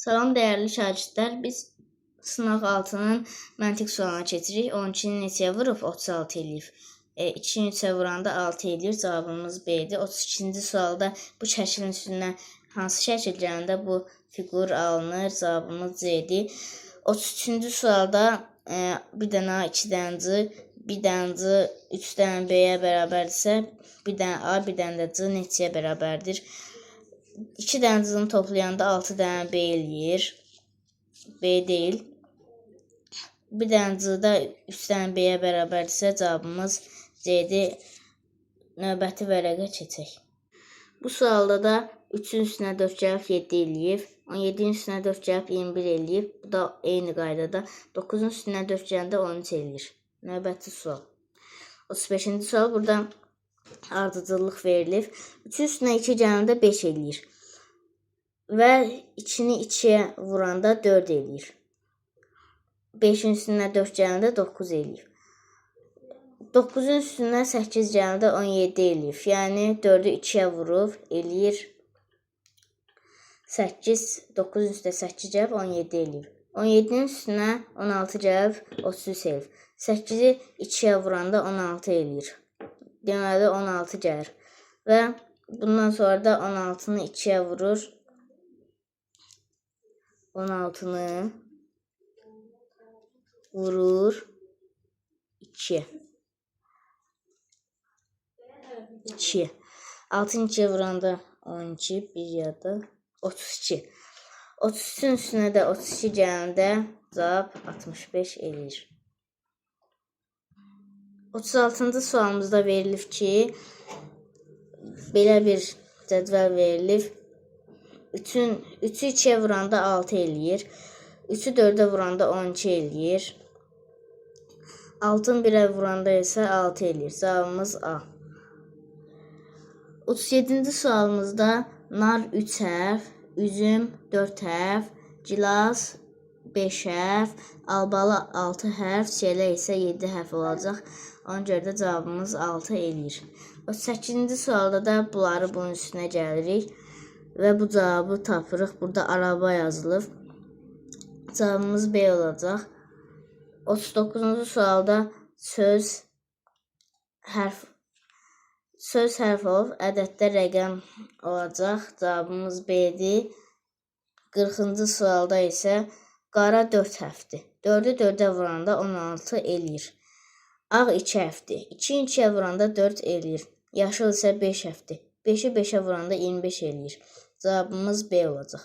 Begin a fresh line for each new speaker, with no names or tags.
Salam dəyərli şagirdlər, biz sınaq 6-nın məntiq sualına keçirik. 12-ni neçəyə vurub 36 eləyib. 2-ni 3-ə vuranda 6 eləyir. Cavabımız B-dir. 32-ci sualda bu şəklin üstündən hansı şəkil gələndə bu fiqur alınır? Cavabımız C-dir. 33-cü sualda bir dənə A, 2 dənə C, bir dənə C 3 dənə B-yə bərabərdirsə, bir dənə A, bir dənə də C neçəyə bərabərdir? 2 dənə C-ni toplayanda 6 dənə B eləyir. B deyil. Bir dənə C-də 3 dənə B-yə bərabərdirsə, cavabımız C-dir. Növbəti vərəqə keçək. Bu sualda da 3-ün üstünə 4 gəlib 7 eləyib. 17-nin üstünə 4 gəlib 21 eləyib. Bu da eyni qaydada. 9-un üstünə 4 gələndə 13 eləyir. Növbəti sual. 35-ci sual. Burada ardıcıllıq verilib. 3-ün üstünə 2 gələndə 5 eləyir. Və 2-ni 2-yə vuranda 4 eləyir. 5-in üstünə 4 gələndə 9 eləyir. 9-un üstünə 8 gələndə 17 eləyir. Yəni 4-ü 2-yə vurub eləyir 8. 9-un üstünə 8 gəlib 17 eləyir. 17-nin üstünə 16 gəlib 33 eləyir. 8-i 2-yə vuranda 16 eləyir. Deməli 16 gəlir. Və bundan sonra da 16-nı 2-yə vurur. 16-nı vurur 2-yə. 2-yə. 6-nı 2-yə vuranda 12, bir yada 32. 33-ün üstünə də 32 gələndə cavab 65 eləyir. 36-cı sualımızda verilib ki, belə bir cədvəl verilib. 3-ü 2-yə vuranda 6 eləyir. 3-ü 4-ə vuranda 12 eləyir. 6-ın 1-ə vuranda isə 6 eləyir. Cavabımız A. 37-ci sualımızda nar 3 hərf, üzüm 4 hərf, gilas 5 hərf, albalı 6 hərf, çiyələk isə 7 hərf olacaq. Ona görə də cavabımız 6 eləyir. 38-ci sualda da bunları bunun üstünə gəlirik və bu cavabı tapırıq. Burada araba yazılıb. Cavabımız B olacaq. 39-cu sualda söz hərf olub, ədəddə rəqəm olacaq. Cavabımız B-dir. 40-cı sualda isə qara 4 hərfdir. 4-ü 4-ə vuranda 16 eləyir. Ağ 2 hərfdir. 2-ni 2-yə vuranda 4 eləyir. Yaşıl isə 5 hərfdir. 5-i 5-ə vuranda 25 eləyir. Cavabımız B olacaq.